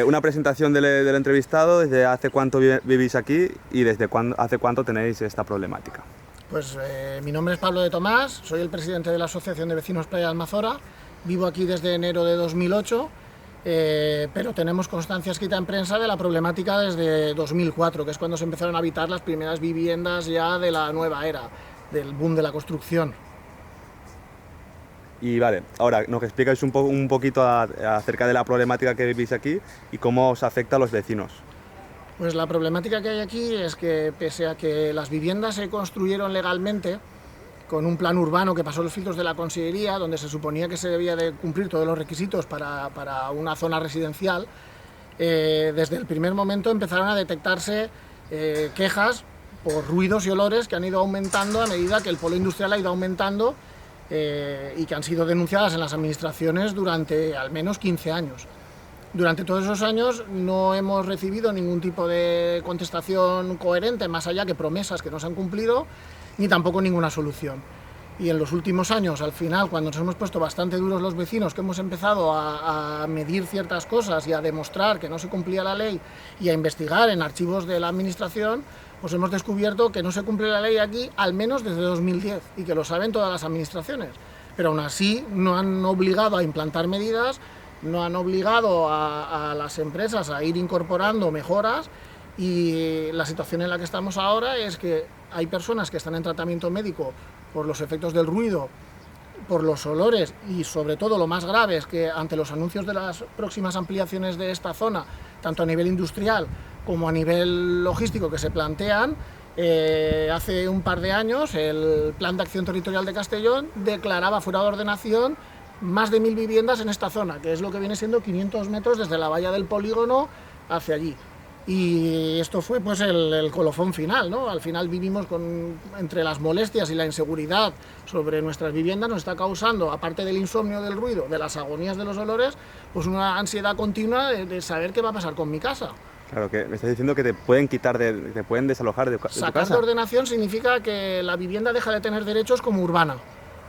Una presentación del entrevistado, desde hace cuánto vivís aquí y hace cuánto tenéis esta problemática. Pues mi nombre es Pablo de Tomás, soy el presidente de la Asociación de Vecinos Playa de Almazora, vivo aquí desde enero de 2008, pero tenemos constancia escrita en prensa de la problemática desde 2004, que es cuando se empezaron a habitar las primeras viviendas ya de la nueva era, del boom de la construcción. Y vale, ahora nos explicáis un poquito acerca de la problemática que vivís aquí y cómo os afecta a los vecinos. Pues la problemática que hay aquí es que, pese a que las viviendas se construyeron legalmente, con un plan urbano que pasó los filtros de la Consellería, donde se suponía que se debía de cumplir todos los requisitos para una zona residencial, desde el primer momento empezaron a detectarse quejas por ruidos y olores que han ido aumentando a medida que el polo industrial ha ido aumentando y que han sido denunciadas en las administraciones durante al menos 15 años. Durante todos esos años no hemos recibido ningún tipo de contestación coherente, más allá que promesas que no se han cumplido, ni tampoco ninguna solución. Y en los últimos años, al final, cuando nos hemos puesto bastante duros los vecinos, que hemos empezado a medir ciertas cosas y a demostrar que no se cumplía la ley y a investigar en archivos de la administración, pues hemos descubierto que no se cumple la ley aquí al menos desde 2010 y que lo saben todas las administraciones. Pero aún así no han obligado a implantar medidas, no han obligado a las empresas a ir incorporando mejoras, y la situación en la que estamos ahora es que hay personas que están en tratamiento médico por los efectos del ruido, por los olores y sobre todo lo más grave es que ante los anuncios de las próximas ampliaciones de esta zona, tanto a nivel industrial como a nivel logístico que se plantean, hace un par de años el Plan de Acción Territorial de Castellón declaraba fuera de ordenación más de 1000 viviendas en esta zona, que es lo que viene siendo 500 metros desde la valla del polígono hacia allí. Y esto fue pues el colofón final, ¿no? Al final vivimos entre las molestias y la inseguridad sobre nuestras viviendas, nos está causando, aparte del insomnio, del ruido, de las agonías de los olores, pues una ansiedad continua de saber qué va a pasar con mi casa. Claro, que me estás diciendo que te pueden quitar, te pueden desalojar de tu casa. Sacar de ordenación significa que la vivienda deja de tener derechos como urbana.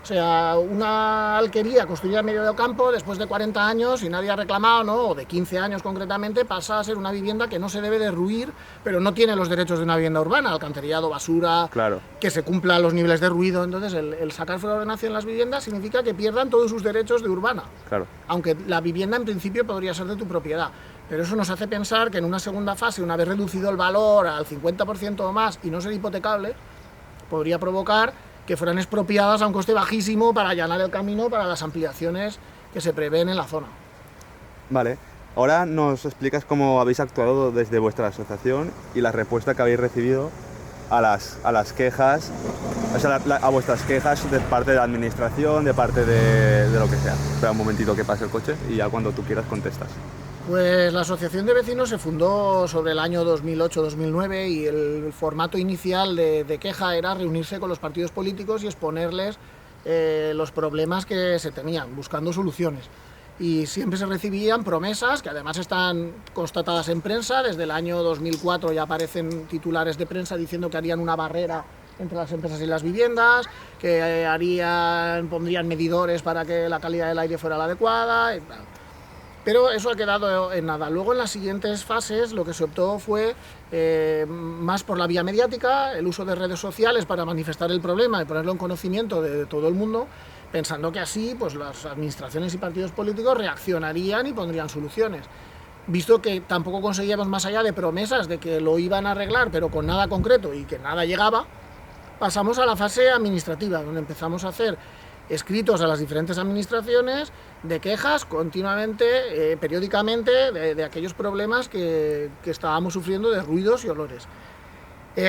O sea, una alquería construida en medio del campo, después de 40 años y nadie ha reclamado, ¿no? O de 15 años concretamente, pasa a ser una vivienda que no se debe derruir, pero no tiene los derechos de una vivienda urbana, alcantarillado, basura, claro, que se cumplan los niveles de ruido. Entonces, el sacar fuera de ordenación las viviendas significa que pierdan todos sus derechos de urbana. Claro. Aunque la vivienda en principio podría ser de tu propiedad. Pero eso nos hace pensar que en una segunda fase, una vez reducido el valor al 50% o más y no ser hipotecable, podría provocar que fueran expropiadas a un coste bajísimo para allanar el camino para las ampliaciones que se prevén en la zona. Vale, ahora nos explicas cómo habéis actuado desde vuestra asociación y la respuesta que habéis recibido a las quejas, o sea, a vuestras quejas de parte de la administración, de parte de lo que sea. Espera un momentito que pase el coche y ya cuando tú quieras contestas. Pues la Asociación de Vecinos se fundó sobre el año 2008-2009 y el formato inicial de queja era reunirse con los partidos políticos y exponerles los problemas que se tenían, buscando soluciones. Y siempre se recibían promesas que además están constatadas en prensa. Desde el año 2004 ya aparecen titulares de prensa diciendo que harían una barrera entre las empresas y las viviendas, que pondrían medidores para que la calidad del aire fuera la adecuada. Pero eso ha quedado en nada. Luego, en las siguientes fases, lo que se optó fue más por la vía mediática, el uso de redes sociales para manifestar el problema y ponerlo en conocimiento de todo el mundo, pensando que así pues, las administraciones y partidos políticos reaccionarían y pondrían soluciones. Visto que tampoco conseguíamos más allá de promesas de que lo iban a arreglar, pero con nada concreto y que nada llegaba, pasamos a la fase administrativa, donde empezamos a hacer escritos a las diferentes administraciones de quejas continuamente, periódicamente, de aquellos problemas que estábamos sufriendo de ruidos y olores.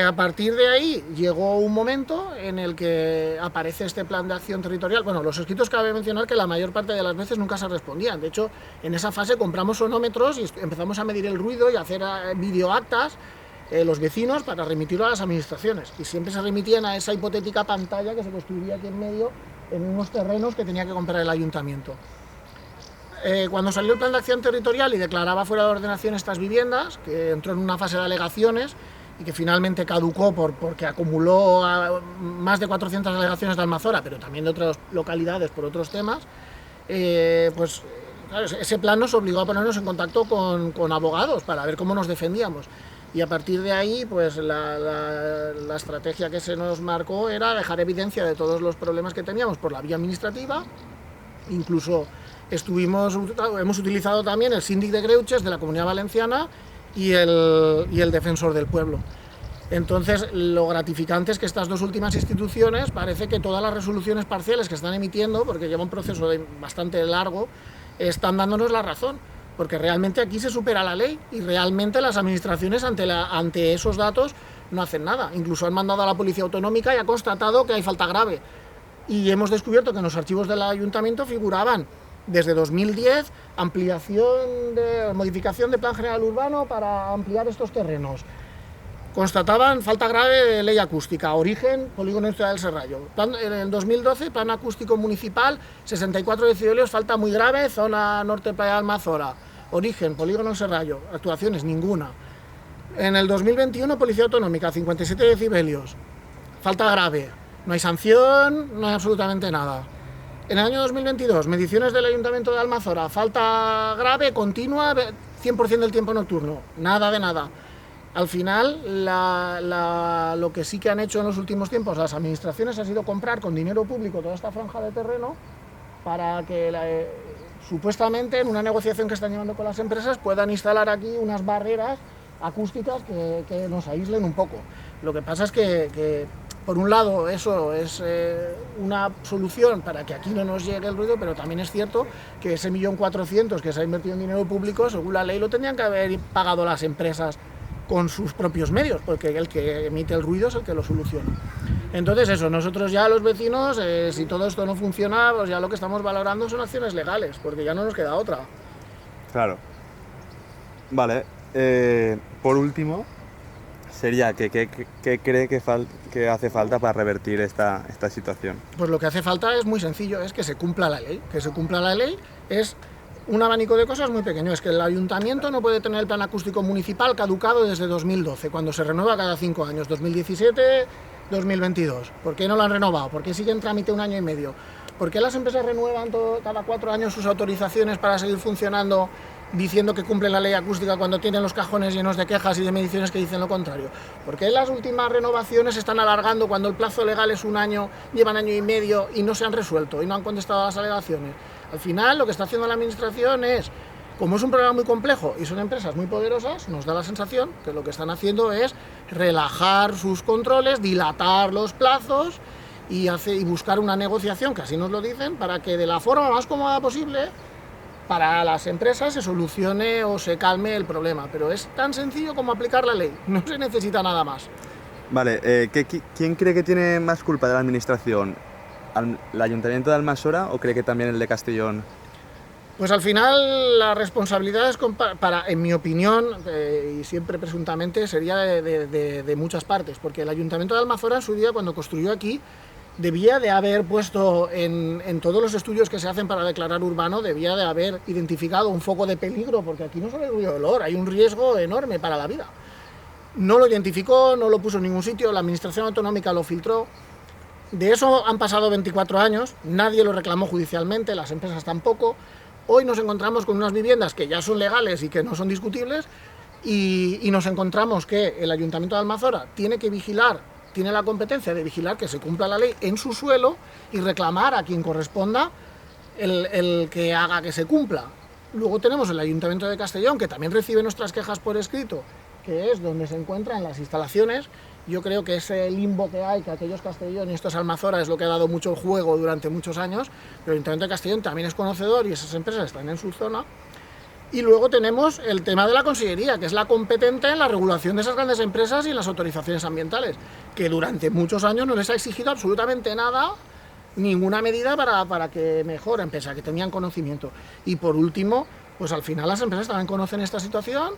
A partir de ahí llegó un momento en el que aparece este plan de acción territorial. Bueno, los escritos cabe mencionar que la mayor parte de las veces nunca se respondían. De hecho, en esa fase compramos sonómetros y empezamos a medir el ruido y a hacer videoactas los vecinos para remitirlo a las administraciones. Y siempre se remitían a esa hipotética pantalla que se construía aquí en medio en unos terrenos que tenía que comprar el ayuntamiento. Cuando salió el plan de acción territorial y declaraba fuera de ordenación estas viviendas, que entró en una fase de alegaciones y que finalmente caducó porque acumuló más de 400 alegaciones de Almazora, pero también de otras localidades por otros temas, pues claro, ese plan nos obligó a ponernos en contacto con abogados para ver cómo nos defendíamos. Y a partir de ahí, pues la estrategia que se nos marcó era dejar evidencia de todos los problemas que teníamos por la vía administrativa. Incluso hemos utilizado también el síndic de Greuges de la Comunidad Valenciana y el defensor del pueblo. Entonces, lo gratificante es que estas dos últimas instituciones parece que todas las resoluciones parciales que están emitiendo, porque lleva un proceso bastante largo, están dándonos la razón, porque realmente aquí se supera la ley y realmente las administraciones ante esos datos no hacen nada. Incluso han mandado a la Policía Autonómica y ha constatado que hay falta grave. Y hemos descubierto que en los archivos del ayuntamiento figuraban desde 2010 modificación de Plan General Urbano para ampliar estos terrenos. Constataban falta grave de ley acústica, origen, polígono industrial del Serrallo. En el 2012, plan acústico municipal, 64 decibelios, falta muy grave, zona norte Playa de Almazora. Origen, polígono del Serrallo, actuaciones, ninguna. En el 2021, Policía Autonómica, 57 decibelios, falta grave, no hay sanción, no hay absolutamente nada. En el año 2022, mediciones del Ayuntamiento de Almazora, falta grave, continua, 100% del tiempo nocturno, nada de nada. Al final, lo que sí que han hecho en los últimos tiempos las administraciones ha sido comprar con dinero público toda esta franja de terreno para que supuestamente en una negociación que están llevando con las empresas puedan instalar aquí unas barreras acústicas que nos aíslen un poco. Lo que pasa es que por un lado, eso es una solución para que aquí no nos llegue el ruido, pero también es cierto que ese 1.400.000 que se ha invertido en dinero público, según la ley, lo tendrían que haber pagado las empresas con sus propios medios, porque el que emite el ruido es el que lo soluciona. Entonces eso, nosotros ya los vecinos, si todo esto no funciona, pues ya lo que estamos valorando son acciones legales, porque ya no nos queda otra. Claro. Vale, por último, sería ¿qué cree que hace falta para revertir esta situación? Pues lo que hace falta es muy sencillo, es que se cumpla la ley. Que se cumpla la ley es un abanico de cosas muy pequeño. Es que el ayuntamiento no puede tener el plan acústico municipal caducado desde 2012, cuando se renueva cada 5 años, 2017, 2022. ¿Por qué no lo han renovado? ¿Por qué sigue en trámite 1 año y medio? ¿Por qué las empresas renuevan cada 4 años sus autorizaciones para seguir funcionando diciendo que cumplen la ley acústica cuando tienen los cajones llenos de quejas y de mediciones que dicen lo contrario? ¿Por qué las últimas renovaciones se están alargando cuando el plazo legal es 1 año, llevan 1 año y medio y no se han resuelto y no han contestado a las alegaciones? Al final, lo que está haciendo la administración es, como es un problema muy complejo y son empresas muy poderosas, nos da la sensación que lo que están haciendo es relajar sus controles, dilatar los plazos y buscar una negociación, que así nos lo dicen, para que de la forma más cómoda posible para las empresas se solucione o se calme el problema. Pero es tan sencillo como aplicar la ley, no se necesita nada más. Vale, ¿quién cree que tiene más culpa de la administración? ¿El Ayuntamiento de Almassora o cree que también el de Castellón? Pues al final la responsabilidad es, en mi opinión, y siempre presuntamente, sería de muchas partes, porque el Ayuntamiento de Almassora en su día, cuando construyó aquí, debía de haber puesto en todos los estudios que se hacen para declarar urbano, debía de haber identificado un foco de peligro, porque aquí no solo hay ruido de olor, hay un riesgo enorme para la vida. No lo identificó, no lo puso en ningún sitio, la administración autonómica lo filtró. De eso han pasado 24 años, nadie lo reclamó judicialmente, las empresas tampoco. Hoy nos encontramos con unas viviendas que ya son legales y que no son discutibles y nos encontramos que el Ayuntamiento de Almassora tiene que vigilar, tiene la competencia de vigilar que se cumpla la ley en su suelo y reclamar a quien corresponda el que haga que se cumpla. Luego tenemos el Ayuntamiento de Castellón, que también recibe nuestras quejas por escrito, que es donde se encuentran las instalaciones. Yo creo que ese limbo que hay, que aquellos Castellón y estos Almazora es lo que ha dado mucho juego durante muchos años, pero el Ayuntamiento de Castellón también es conocedor y esas empresas están en su zona. Y luego tenemos el tema de la Consellería, que es la competente en la regulación de esas grandes empresas y en las autorizaciones ambientales, que durante muchos años no les ha exigido absolutamente nada, ninguna medida para que mejoren, pese a que tenían conocimiento. Y por último, pues al final las empresas también conocen esta situación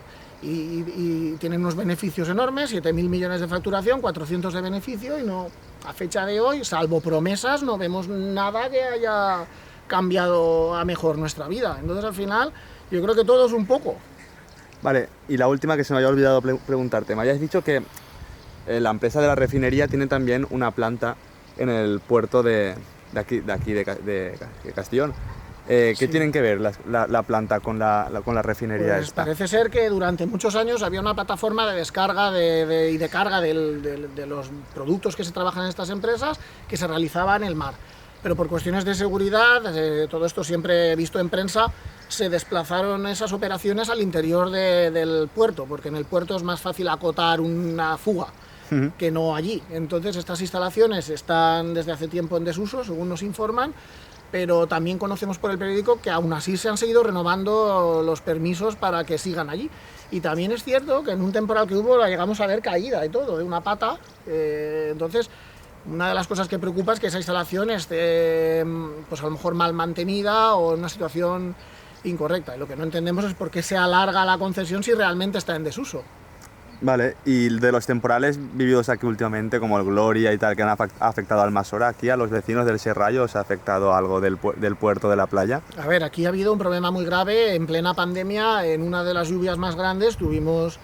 y tienen unos beneficios enormes, 7.000 millones de facturación, 400 de beneficio, y no, a fecha de hoy, salvo promesas, no vemos nada que haya cambiado a mejor nuestra vida. Entonces al final yo creo que todo es un poco. Vale, y la última que se me había olvidado preguntarte, me habías dicho que la empresa de la refinería tiene también una planta en el puerto de Castellón. ¿Qué Sí. tienen que ver la planta con la refinería Pues esta? parece ser que durante muchos años había una plataforma de descarga y de carga de los productos que se trabajan en estas empresas que se realizaba en el mar. Pero por cuestiones de seguridad, todo esto siempre he visto en prensa, se desplazaron esas operaciones al interior del puerto, porque en el puerto es más fácil acotar una fuga que no allí. Entonces estas instalaciones están desde hace tiempo en desuso, según nos informan, pero también conocemos por el periódico que aún así se han seguido renovando los permisos para que sigan allí. Y también es cierto que en un temporal que hubo la llegamos a ver caída y todo, de una pata. Entonces, una de las cosas que preocupa es que esa instalación esté, pues a lo mejor mal mantenida o en una situación incorrecta. Y lo que no entendemos es por qué se alarga la concesión si realmente está en desuso. Vale, y de los temporales vividos aquí últimamente, como el Gloria y tal, que han afectado al Almanzora, aquí a los vecinos del Serrallo, ¿os ha afectado algo del puerto de la playa? A ver, aquí ha habido un problema muy grave. En plena pandemia, en una de las lluvias más grandes, tuvimos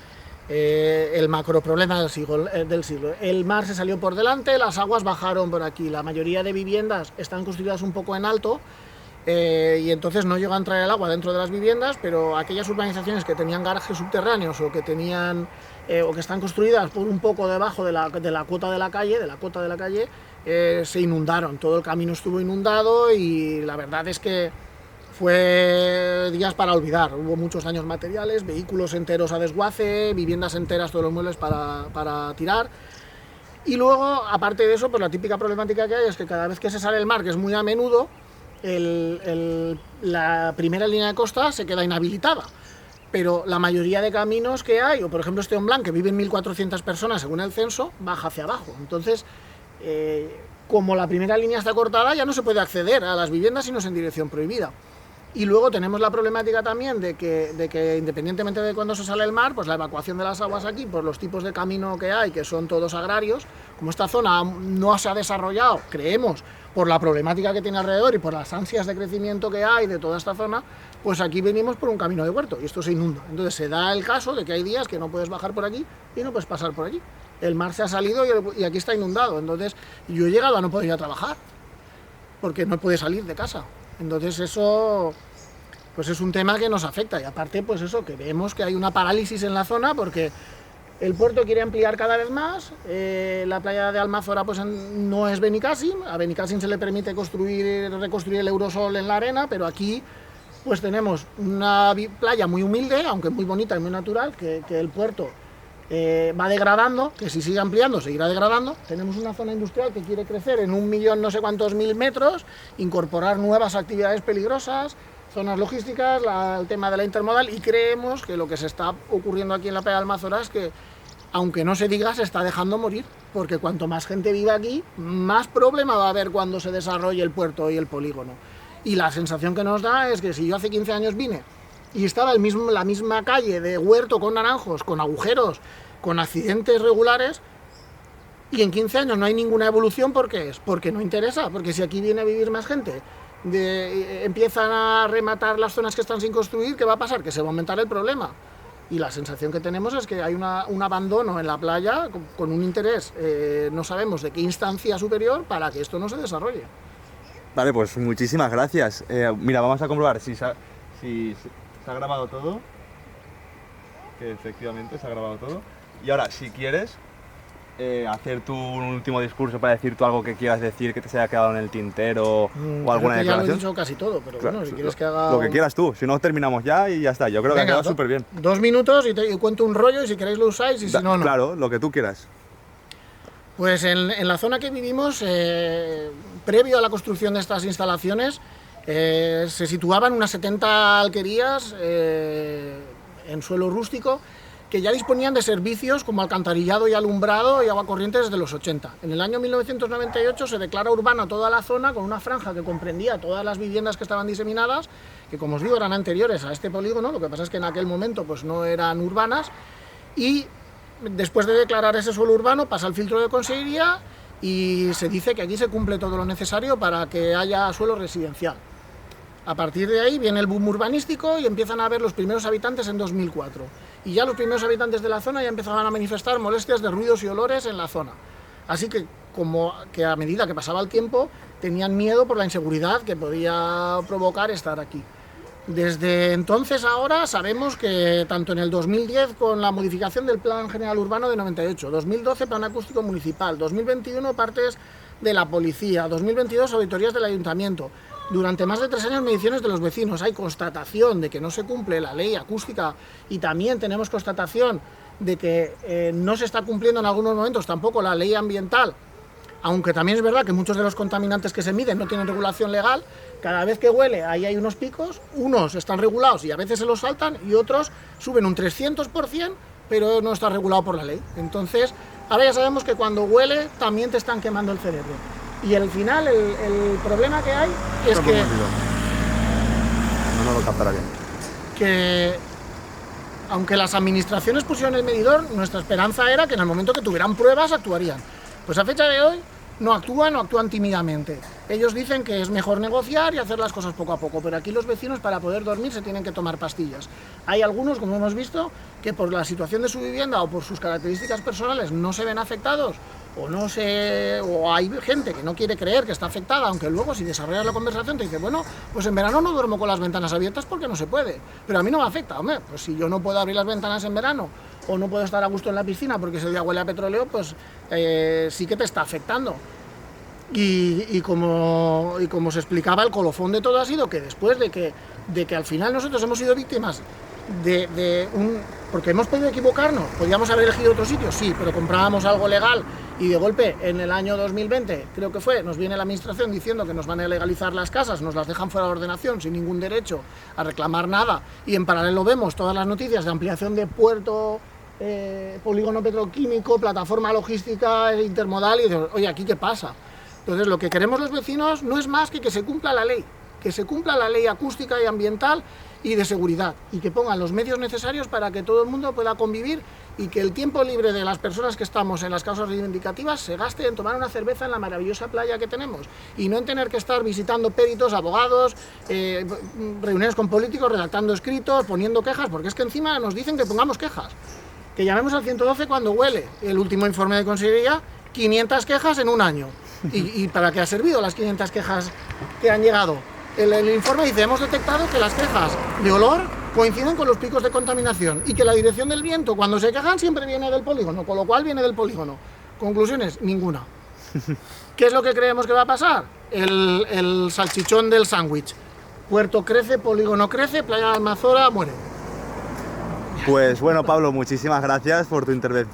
el macroproblema del siglo. El mar se salió por delante, las aguas bajaron por aquí. La mayoría de viviendas están construidas un poco en alto y entonces no llegó a entrar el agua dentro de las viviendas, pero aquellas urbanizaciones que tenían garajes subterráneos o que tenían o que están construidas por un poco debajo de la cota de la calle, se inundaron. Todo el camino estuvo inundado y la verdad es que fue días para olvidar. Hubo muchos daños materiales, vehículos enteros a desguace, viviendas enteras, todos los muebles para tirar. Y luego, aparte de eso, pues la típica problemática que hay es que cada vez que se sale el mar, que es muy a menudo, la primera línea de costa se queda inhabilitada. Pero la mayoría de caminos que hay, o por ejemplo este Blanc, que viven 1.400 personas según el censo, baja hacia abajo. Entonces, como la primera línea está cortada, ya no se puede acceder a las viviendas sino en dirección prohibida. Y luego tenemos la problemática también de que independientemente de cuándo se sale el mar, pues la evacuación de las aguas aquí, por los tipos de camino que hay, que son todos agrarios, como esta zona no se ha desarrollado, creemos, por la problemática que tiene alrededor y por las ansias de crecimiento que hay de toda esta zona, pues aquí venimos por un camino de huerto y esto se inunda. Entonces se da el caso de que hay días que no puedes bajar por aquí y no puedes pasar por allí. El mar se ha salido y aquí está inundado. Entonces yo he llegado a no poder ir a trabajar porque no puedo salir de casa. Entonces eso pues es un tema que nos afecta y aparte pues eso, que vemos que hay una parálisis en la zona porque el puerto quiere ampliar cada vez más, la playa de Almanzora pues no es Benicàssim, a Benicàssim se le permite reconstruir el Eurosol en la arena, pero aquí pues tenemos una playa muy humilde, aunque muy bonita y muy natural, que el puerto va degradando, que si sigue ampliando seguirá degradando. Tenemos una zona industrial que quiere crecer en 1.000.000 no sé cuántos mil metros, incorporar nuevas actividades peligrosas, zonas logísticas, el tema de la intermodal, y creemos que lo que se está ocurriendo aquí en la playa de Almanzora es que, aunque no se diga, se está dejando morir, porque cuanto más gente viva aquí, más problema va a haber cuando se desarrolle el puerto y el polígono. Y la sensación que nos da es que si yo hace 15 años vine y estaba la misma calle de huerto con naranjos, con agujeros, con accidentes regulares, y en 15 años no hay ninguna evolución, ¿por qué es? Porque no interesa, porque si aquí viene a vivir más gente, empiezan a rematar las zonas que están sin construir, ¿qué va a pasar? Que se va a aumentar el problema. Y la sensación que tenemos es que hay un abandono en la playa con un interés, no sabemos de qué instancia superior, para que esto no se desarrolle. Vale, pues muchísimas gracias. Mira, vamos a comprobar si se ha grabado todo. Que efectivamente se ha grabado todo. Y ahora, si quieres, hacer tú un último discurso para decir tú algo que quieras decir, que te se haya quedado en el tintero o alguna Creo que ya lo he declaración. dicho casi todo, pero Claro, bueno, si quieres que haga... Lo que quieras tú, si no terminamos ya y ya está. Yo creo que ha Venga, quedado súper bien. 2 minutos y cuento un rollo y si queréis lo usáis y si no, no. Claro, lo que tú quieras. Pues en la zona que vivimos, previo a la construcción de estas instalaciones, se situaban unas 70 alquerías en suelo rústico que ya disponían de servicios como alcantarillado y alumbrado y agua corriente desde los 80. En el año 1998 se declara urbana toda la zona con una franja que comprendía todas las viviendas que estaban diseminadas, que como os digo eran anteriores a este polígono, lo que pasa es que en aquel momento pues no eran urbanas, y después de declarar ese suelo urbano pasa el filtro de consellería y se dice que aquí se cumple todo lo necesario para que haya suelo residencial. A partir de ahí viene el boom urbanístico y empiezan a haber los primeros habitantes en 2004. Y ya los primeros habitantes de la zona ya empezaban a manifestar molestias de ruidos y olores en la zona. Así que, como que a medida que pasaba el tiempo, tenían miedo por la inseguridad que podía provocar estar aquí. Desde entonces ahora sabemos que tanto en el 2010 con la modificación del Plan General Urbano de 98, 2012 Plan Acústico Municipal, 2021 partes de la Policía, 2022 auditorías del Ayuntamiento, durante más de 3 años mediciones de los vecinos, hay constatación de que no se cumple la ley acústica y también tenemos constatación de que no se está cumpliendo en algunos momentos tampoco la ley ambiental, aunque también es verdad que muchos de los contaminantes que se miden no tienen regulación legal. Cada vez que huele ahí hay unos picos, unos están regulados y a veces se los saltan y otros suben un 300%, pero no está regulado por la ley. Entonces, ahora ya sabemos que cuando huele también te están quemando el cerebro. Y al final el problema que hay es que... No lo captará bien. Que aunque las administraciones pusieron el medidor, nuestra esperanza era que en el momento que tuvieran pruebas actuarían. Pues a fecha de hoy no actúan tímidamente. Ellos dicen que es mejor negociar y hacer las cosas poco a poco, pero aquí los vecinos para poder dormir se tienen que tomar pastillas. Hay algunos, como hemos visto, que por la situación de su vivienda o por sus características personales no se ven afectados o hay gente que no quiere creer que está afectada, aunque luego si desarrollas la conversación te dice, bueno, pues en verano no duermo con las ventanas abiertas porque no se puede, pero a mí no me afecta. Hombre, pues si yo no puedo abrir las ventanas en verano o no puedo estar a gusto en la piscina porque ese día huele a petróleo, pues sí que te está afectando. Y como se explicaba, el colofón de todo ha sido que después de que al final nosotros hemos sido víctimas porque hemos podido equivocarnos, podíamos haber elegido otro sitio, sí, pero comprábamos algo legal y de golpe en el año 2020, creo que fue, nos viene la administración diciendo que nos van a legalizar las casas, nos las dejan fuera de ordenación sin ningún derecho a reclamar nada, y en paralelo vemos todas las noticias de ampliación de puerto, polígono petroquímico, plataforma logística intermodal, y de, oye, ¿aquí qué pasa? Entonces lo que queremos los vecinos no es más que se cumpla la ley, que se cumpla la ley acústica y ambiental y de seguridad, y que pongan los medios necesarios para que todo el mundo pueda convivir y que el tiempo libre de las personas que estamos en las causas reivindicativas se gaste en tomar una cerveza en la maravillosa playa que tenemos y no en tener que estar visitando peritos, abogados, reuniones con políticos, redactando escritos, poniendo quejas, porque es que encima nos dicen que pongamos quejas, que llamemos al 112 cuando huele. El último informe de Consellería, 500 quejas en un año. ¿Y para qué ha servido las 500 quejas que han llegado? El informe dice, hemos detectado que las quejas de olor coinciden con los picos de contaminación y que la dirección del viento cuando se quejan siempre viene del polígono, con lo cual viene del polígono. Conclusiones, ninguna. ¿Qué es lo que creemos que va a pasar? El salchichón del sándwich. Puerto crece, polígono crece, Playa de Almanzora muere. Pues bueno, Pablo, muchísimas gracias por tu intervención.